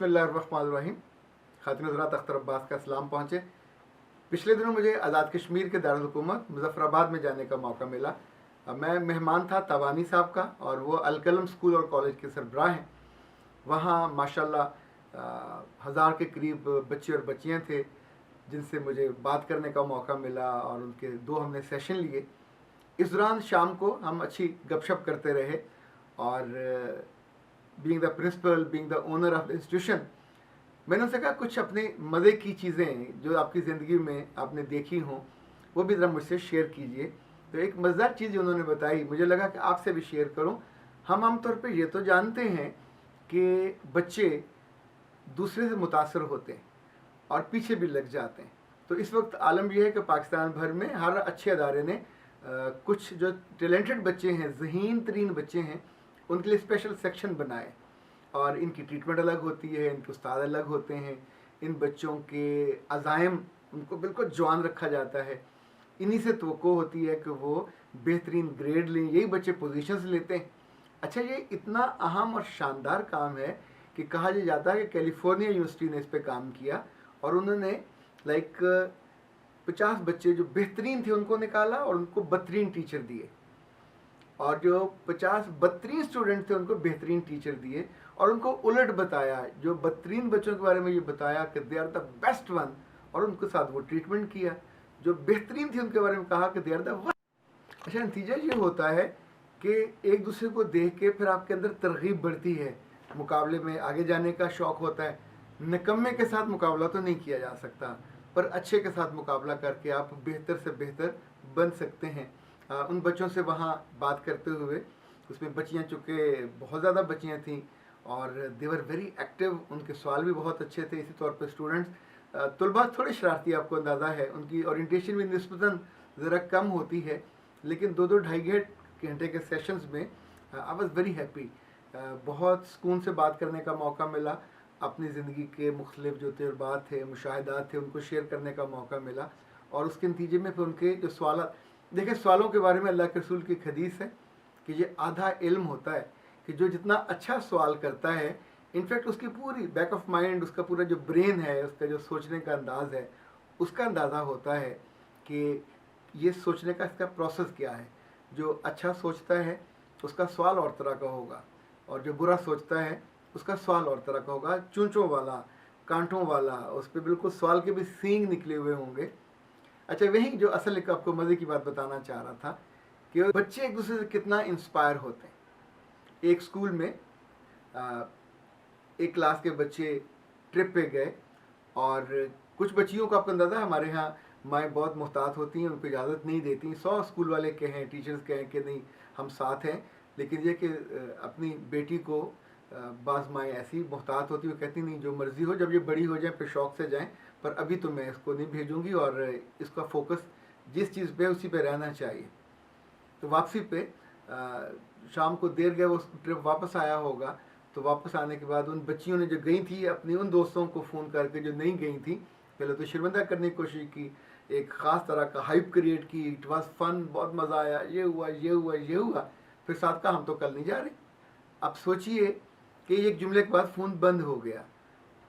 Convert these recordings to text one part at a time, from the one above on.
बिस्मिल्लाहिर्रहमानिर्रहीम। खातिन हज़रात, अख्तर अब्बास का सलाम पहुँचे। पिछले दिनों मुझे आज़ाद कश्मीर के दारुल हुकूमत मुज़फ़्फ़राबाद में जाने का मौका मिला। मैं मेहमान था तवानी साहब का, और वो अलकलम स्कूल और कॉलेज के सरबराह हैं। वहाँ माशाल्लाह हज़ार के करीब बच्चे और बच्चियाँ थे जिनसे मुझे बात करने का मौका मिला, और उनके दो हमने सेशन लिए। इस दौरान शाम को हम अच्छी गपशप करते रहे, और being the principal, being the owner of the institution, मैंने उनसे कहा कुछ अपने मज़े की चीज़ें जो आपकी ज़िंदगी में आपने देखी हों वो भी ज़रा मुझसे शेयर कीजिए। तो एक मज़ेदार चीज़ उन्होंने बताई, मुझे लगा कि आपसे भी शेयर करूं। हम आमतौर पे ये तो जानते हैं कि बच्चे दूसरे से मुतासर होते हैं और पीछे भी लग जाते हैं। तो इस वक्त आलम यह है कि पाकिस्तान भर में हर अच्छे अदारे ने कुछ जो टैलेंटेड बच्चे हैं, ज़हीन तरीन बच्चे हैं, उनके लिए स्पेशल सेक्शन बनाए, और इनकी ट्रीटमेंट अलग होती है, इनके उस्ताद अलग होते हैं, इन बच्चों के अज़ाइम उनको बिल्कुल जवान रखा जाता है। इन्हीं से तवक्को होती है कि वो बेहतरीन ग्रेड लें, यही बच्चे पोजीशंस लेते हैं। अच्छा, ये इतना अहम और शानदार काम है कि कहा यह जाता है कि कैलिफोर्निया यूनिवर्सिटी ने इस पर काम किया, और उन्होंने लाइक 50 बच्चे जो बेहतरीन थे उनको निकाला और उनको बेहतरीन टीचर दिए, और जो 50 बदतरीन स्टूडेंट थे उनको बेहतरीन टीचर दिए, और उनको उलट बताया, जो बदतरीन बच्चों के बारे में ये बताया कि they are the best one, और उनके साथ वो ट्रीटमेंट किया। जो बेहतरीन थी उनके बारे में कहा कि दे आर द वर्स्ट। अच्छा, नतीजा ये होता है कि एक दूसरे को देख के फिर आपके अंदर तरगीब बढ़ती है, मुकाबले में आगे जाने का शौक़ होता है। निकम्मे के साथ मुकाबला तो नहीं किया जा सकता, पर अच्छे के साथ मुकाबला करके आप बेहतर से बेहतर बन सकते हैं। उन बच्चों से वहाँ बात करते हुए, उसमें बच्चियाँ चूँकि बहुत ज़्यादा बच्चियाँ थीं और देवर वेरी एक्टिव, उनके सवाल भी बहुत अच्छे थे। इसी तौर पर स्टूडेंट्स तलबा थोड़े शरारती, आपको अंदाज़ा है, उनकी ओरिएंटेशन भी निस्बतन ज़रा कम होती है, लेकिन 2-2 ढाई घंटे के सेशंस में आई वाज वेरी हैप्पी। बहुत सुकून से बात करने का मौका मिला, अपनी ज़िंदगी के मुख्तलिफ जो तजुर्बात थे, मुशाहिदात थे, उनको शेयर करने का मौका मिला, और उसके नतीजे में फिर उनके जो सवाल, देखिए सवालों के बारे में अल्लाह के रसूल की एक हदीस है कि ये आधा इल्म होता है, कि जो जितना अच्छा सवाल करता है, इनफैक्ट उसकी पूरी बैक ऑफ माइंड, उसका पूरा जो ब्रेन है, उसका जो सोचने का अंदाज़ है, उसका अंदाज़ा होता है कि ये सोचने का इसका प्रोसेस क्या है। जो अच्छा सोचता है उसका सवाल और तरह का होगा, और जो बुरा सोचता है उसका सवाल और तरह का होगा, चूंचों वाला, कांटों वाला, उस पर बिल्कुल सवाल के भी सींग निकले हुए होंगे। अच्छा, वही जो असल एक आपको मज़े की बात बताना चाह रहा था कि बच्चे एक दूसरे से कितना इंस्पायर होते हैं। एक स्कूल में एक क्लास के बच्चे ट्रिप पे गए, और कुछ बच्चियों का आपको अंदाज़ा, हमारे यहाँ माएँ बहुत मुहतात होती हैं, उनको इजाज़त नहीं देती। 100 स्कूल वाले कहें, टीचर्स कहें कि नहीं हम साथ हैं, लेकिन ये कि अपनी बेटी को बाज़ माएँ ऐसी मुहतात होती, वो कहती नहीं जो मर्ज़ी हो, जब ये बड़ी हो जाए फिर शौक़ से जाएँ, पर अभी तो मैं इसको नहीं भेजूँगी, और इसका फोकस जिस चीज़ पे उसी पे रहना चाहिए। तो वापसी पे शाम को देर गए, वो ट्रिप वापस आया होगा, तो वापस आने के बाद उन बच्चियों ने जो गई थी अपनी उन दोस्तों को फ़ोन करके जो नहीं गई थी, पहले तो शर्मिंदा करने की कोशिश की, एक ख़ास तरह का हाइप क्रिएट की, इट वाज फन, बहुत मज़ा आया, ये हुआ ये हुआ ये हुआ, फिर साथ का हम तो कल नहीं जा रहे। अब सोचिए कि एक जुमले के बाद फ़ोन बंद हो गया,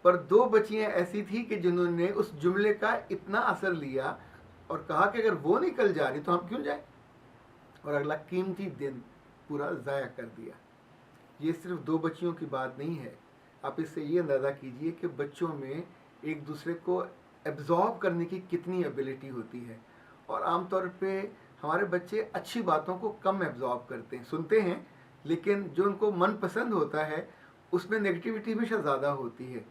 पर 2 बच्चियाँ ऐसी थी कि जिन्होंने उस जुमले का इतना असर लिया और कहा कि अगर वो निकल जा रही तो हम क्यों जाए, और अगला कीमती दिन पूरा ज़ाया कर दिया। ये सिर्फ 2 बच्चियों की बात नहीं है, आप इससे ये अंदाज़ा कीजिए कि बच्चों में एक दूसरे को एब्जॉर्ब करने की कितनी एबिलिटी होती है। और आमतौर पे हमारे बच्चे अच्छी बातों को कम एब्जॉर्ब करते हैं, सुनते हैं, लेकिन जो उनको मनपसंद होता है उसमें नेगेटिविटी हमेशा ज़्यादा होती है,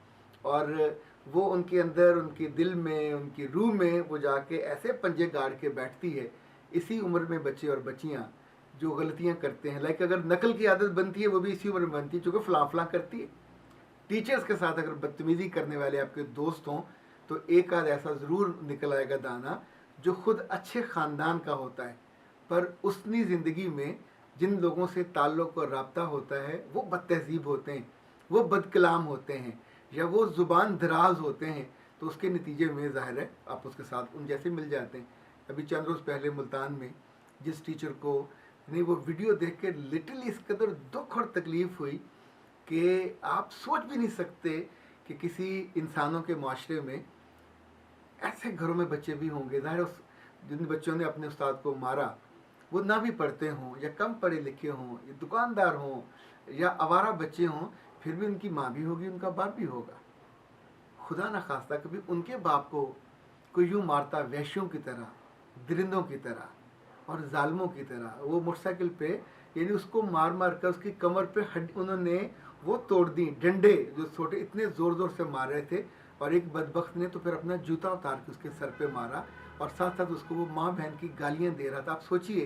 और वो उनके अंदर, उनके दिल में, उनकी रूह में वो जाके ऐसे पंजे गाड़ के बैठती है। इसी उम्र में बच्चे और बच्चियाँ जो गलतियाँ करते हैं, लाइक अगर नकल की आदत बनती है वो भी इसी उम्र में बनती है, चूँकि फलां करती है। टीचर्स के साथ अगर बदतमीज़ी करने वाले आपके दोस्त हों तो एक आध ऐसा ज़रूर निकल आएगा दाना जो खुद अच्छे ख़ानदान का होता है, पर उसकी ज़िंदगी में जिन लोगों से ताल्लुक़ और रब्ता होता है वो बदतहज़ीब होते हैं, वो बदकलाम होते हैं, या वो ज़ुबान दराज होते हैं, तो उसके नतीजे में ज़ाहिर है आप उसके साथ उन जैसे मिल जाते हैं। अभी चंद रोज़ पहले मुल्तान में जिस टीचर को नहीं, वो वीडियो देख के लिटरली इस कदर दुख और तकलीफ़ हुई कि आप सोच भी नहीं सकते कि किसी इंसानों के माशरे में ऐसे घरों में बच्चे भी होंगे, ज़ाहिर उस जिन बच्चों ने अपने उस्ताद को मारा वो ना भी पढ़ते हों या कम पढ़े लिखे हों या दुकानदार हों या आवारा बच्चे हों, फिर भी उनकी माँ भी होगी, उनका बाप भी होगा। खुदा ना खास्ता कभी उनके बाप को कोई यूँ मारता वैश्यों की तरह, दरिंदों की तरह और जालमों की तरह। वो मोटरसाइकिल पे यानी उसको मार मार कर उसकी कमर पे हड्डी उन्होंने वो तोड़ दी, डंडे जो छोटे इतने ज़ोर ज़ोर से मार रहे थे, और एक बदबख्त ने तो फिर अपना जूता उतार के उसके सर पे मारा और साथ साथ उसको वो माँ बहन की गालियाँ दे रहा था। आप सोचिए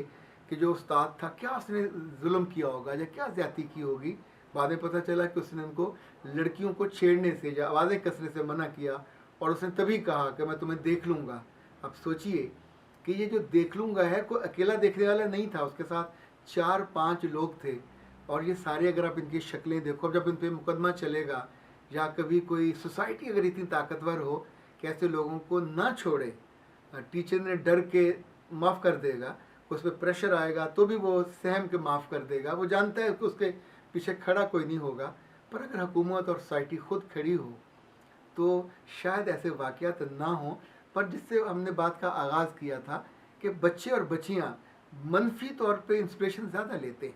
कि जो उस्ताद था क्या उसने जुल्म किया होगा या क्या ज्यादती की होगी। बाद में पता चला कि उसने उनको लड़कियों को छेड़ने से या आवाज़ें कसने से मना किया और उसने तभी कहा कि मैं तुम्हें देख लूँगा। अब सोचिए कि ये जो देख लूँगा है कोई अकेला देखने वाला नहीं था, उसके साथ 4-5 लोग थे। और ये सारे अगर आप इनकी शक्लें देखो, अब जब इन पर मुकदमा चलेगा या कभी कोई सोसाइटी अगर इतनी ताकतवर हो कि ऐसे लोगों को ना छोड़े, टीचर ने डर के माफ़ कर देगा, उस पर प्रेशर आएगा तो भी वो सहम के माफ़ कर देगा, वो जानता है कि उसके पीछे खड़ा कोई नहीं होगा। पर अगर हुकूमत और सोसाइटी खुद खड़ी हो तो शायद ऐसे वाक़यात ना हो। पर जिससे हमने बात का आगाज़ किया था कि बच्चे और बच्चियाँ मनफी तौर पे इंस्पिरेशन ज़्यादा लेते।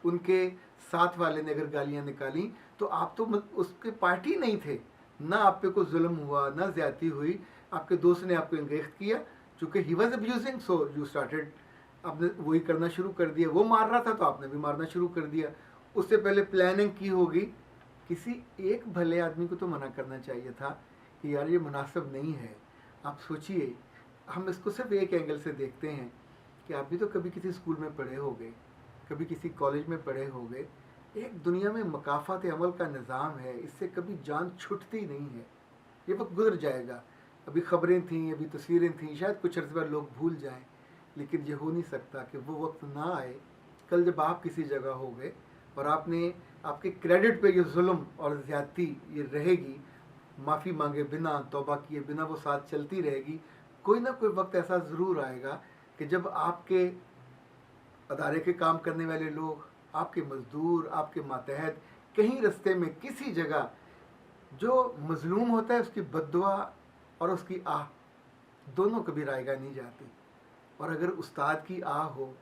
उनके साथ वाले ने अगर गालियाँ निकाली तो आप तो उसके पार्टी नहीं थे, ना आप पे कोई जुल्म हुआ ना ज़्यादती हुई, आपके दोस्त ने आपको इंगेख्त किया, चूँकि he was abusing so you started, आपने वही करना शुरू कर दिया। वो मार रहा था तो आपने भी मारना शुरू कर दिया। उससे पहले प्लानिंग की होगी। किसी एक भले आदमी को तो मना करना चाहिए था कि यार ये मुनासिब नहीं है। आप सोचिए, हम इसको सिर्फ एक एंगल से देखते हैं कि आप भी तो कभी किसी स्कूल में पढ़े होंगे, कभी किसी कॉलेज में पढ़े होंगे। एक दुनिया में मकाफ़ात अमल का निज़ाम है, इससे कभी जान छूटती नहीं है। ये वक्त गुजर जाएगा। अभी ख़बरें थीं, अभी तस्वीरें थीं, शायद कुछ अर्से बाद लोग भूल जाएं, लेकिन ये हो नहीं सकता कि वो वक्त ना आए कल जब आप किसी जगह हो गए और आपने आपके क्रेडिट पे ये जुल्म और ज़्यादती ये रहेगी, माफ़ी मांगे बिना, तौबा किए बिना वो साथ चलती रहेगी। कोई ना कोई वक्त ऐसा ज़रूर आएगा कि जब आपके अदारे के काम करने वाले लोग, आपके मज़दूर, आपके मातहत कहीं रास्ते में किसी जगह जो मज़लूम होता है उसकी बद्दुआ और उसकी आह दोनों कभी रायगा नहीं जाती। और अगर उस्ताद की आह हो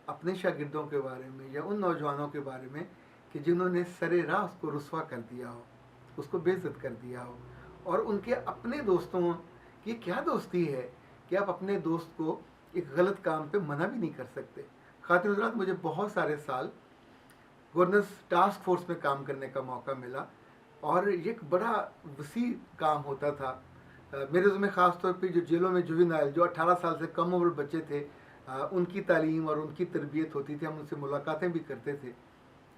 अपने शागिर्दों के बारे में या उन नौजवानों के बारे में कि जिन्होंने सरे राह उसको रुस्वा कर दिया हो, उसको बेइज्जत कर दिया हो, और उनके अपने दोस्तों की क्या दोस्ती है कि आप अपने दोस्त को एक गलत काम पे मना भी नहीं कर सकते। खातिन हज़रात, मुझे बहुत सारे साल गवर्नेंस टास्क फोर्स में काम करने का मौका मिला और ये एक बड़ा वसी काम होता था। मेरे ज़िम्मे ख़ास तौर पे जो जेलों में जुवेनाइल जो 18 साल से कम उम्र बच्चे थे, उनकी तालीम और उनकी तरबियत होती थी, हम उनसे मुलाकातें भी करते थे।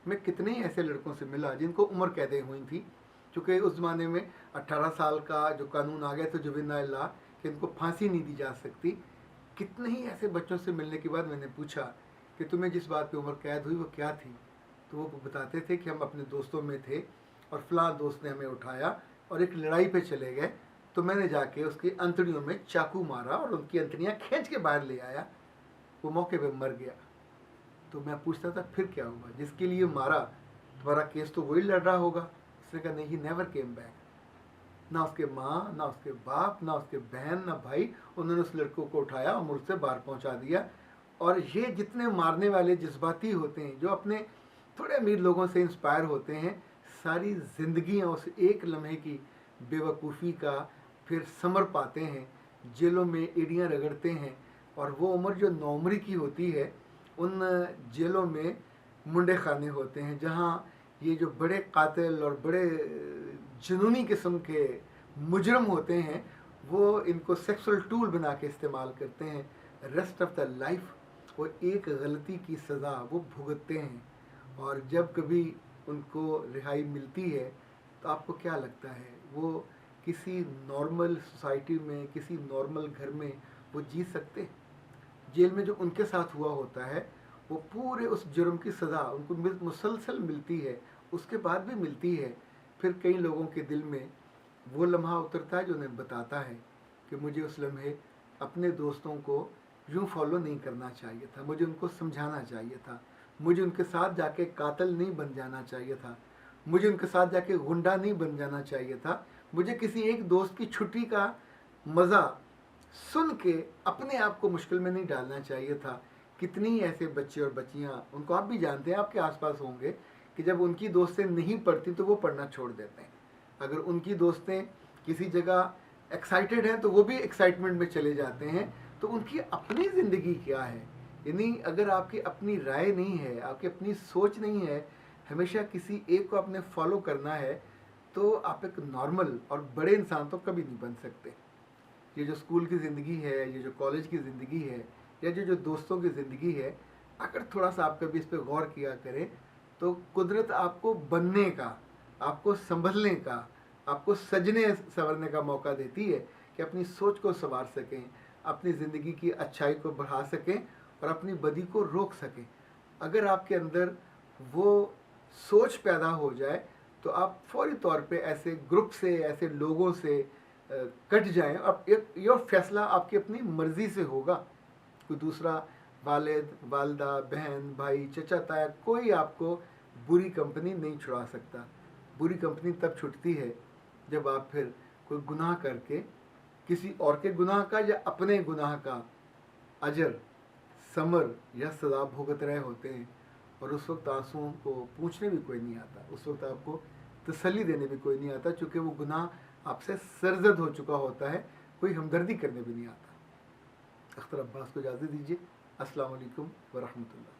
मैं कितने ही ऐसे लड़कों से मिला जिनको उम्र कैदें हुई थी, क्योंकि उस ज़माने में 18 साल का जो कानून आ गया था जुवेनाइल लॉ कि इनको फांसी नहीं दी जा सकती। कितने ही ऐसे बच्चों से मिलने के बाद मैंने पूछा कि तुम्हें जिस बात पे उम्र कैद हुई वो क्या थी, तो वो बताते थे कि हम अपने दोस्तों में थे और फलां दोस्त ने हमें उठाया और एक लड़ाई पे चले गए, तो मैंने जाके उसकी अंतड़ियों में चाकू मारा और उनकी अंतड़ियाँ खींच के बाहर ले आया, वो मौके पे मर गया। तो मैं पूछता था फिर क्या हुआ, जिसके लिए मारा तुम्हारा केस तो वही लड़ रहा होगा। उसने कहा नहीं, ही नेवर केम बैक। ना उसके माँ, ना उसके बाप, ना उसके बहन, ना भाई, उन्होंने उस लड़कों को उठाया और मुल्क से बाहर पहुँचा दिया। और ये जितने मारने वाले जज्बाती होते हैं, जो अपने थोड़े अमीर लोगों से इंस्पायर होते हैं, सारी ज़िंदगियाँ उस एक लम्हे की बेवकूफ़ी का फिर समर पाते हैं, जेलों में एड़ियाँ रगड़ते हैं। और वो उम्र जो नौमरी की होती है, उन जेलों में मुंडे खाने होते हैं जहाँ ये जो बड़े कातिल और बड़े जुनूनी किस्म के मुजरम होते हैं वो इनको सेक्सुअल टूल बना के इस्तेमाल करते हैं। रेस्ट ऑफ द लाइफ वो एक गलती की सज़ा वो भुगतते हैं। और जब कभी उनको रिहाई मिलती है तो आपको क्या लगता है वो किसी नॉर्मल सोसाइटी में, किसी नॉर्मल घर में वो जी सकते हैं? जेल में जो उनके साथ हुआ होता है वो पूरे उस जुर्म की सज़ा उनको मुसलसल मिलती है, उसके बाद भी मिलती है। फिर कई लोगों के दिल में वो लम्हा उतरता है जो उन्हें बताता है कि मुझे उस लम्हे अपने दोस्तों को यूँ फॉलो नहीं करना चाहिए था, मुझे उनको समझाना चाहिए था, मुझे उनके साथ जाके कातिल नहीं बन जाना चाहिए था, मुझे उनके साथ जाके गुंडा नहीं बन जाना चाहिए था। मुझे किसी एक दोस्त की छुट्टी का मज़ा सुन के अपने आप को मुश्किल में नहीं डालना चाहिए था। कितनी ऐसे बच्चे और बच्चियाँ, उनको आप भी जानते हैं, आपके आसपास होंगे, कि जब उनकी दोस्तें नहीं पढ़ती तो वो पढ़ना छोड़ देते हैं। अगर उनकी दोस्तें किसी जगह एक्साइटेड हैं तो वो भी एक्साइटमेंट में चले जाते हैं। तो उनकी अपनी ज़िंदगी क्या है? यानी अगर आपकी अपनी राय नहीं है, आपकी अपनी सोच नहीं है, हमेशा किसी एक को आपने फॉलो करना है, तो आप एक नॉर्मल और बड़े इंसान तो कभी नहीं बन सकते। ये जो स्कूल की ज़िंदगी है, ये जो कॉलेज की ज़िंदगी है, या जो दोस्तों की ज़िंदगी है, अगर थोड़ा सा आप कभी इस पर गौर किया करें तो कुदरत आपको बनने का, आपको संभलने का, आपको सजने संवरने का मौका देती है कि अपनी सोच को संवार सकें, अपनी ज़िंदगी की अच्छाई को बढ़ा सकें और अपनी बदी को रोक सकें। अगर आपके अंदर वो सोच पैदा हो जाए तो आप फौरी तौर पे ऐसे ग्रुप से, ऐसे लोगों से कट जाएं। अब ये फैसला आपकी अपनी मर्ज़ी से होगा। कोई दूसरा वालिद, वालदा, बहन, भाई, चचा, ताया, कोई आपको बुरी कंपनी नहीं छुड़ा सकता। बुरी कंपनी तब छुटती है जब आप फिर कोई गुनाह करके किसी और के गुनाह का या अपने गुनाह का अजर, समर या सज़ा भुगत रहे होते हैं, और उस वक्त आंसुओं को पूछने भी कोई नहीं आता, उस वक्त आपको तसल्ली देने भी कोई नहीं आता, चूँकि वो गुनाह आपसे सरजद हो चुका होता है, कोई हमदर्दी करने भी नहीं आता। अख्तर अब्बास को इजाज़त दीजिए। अस्सलाम वालेकुम व रहमतुल्लाह।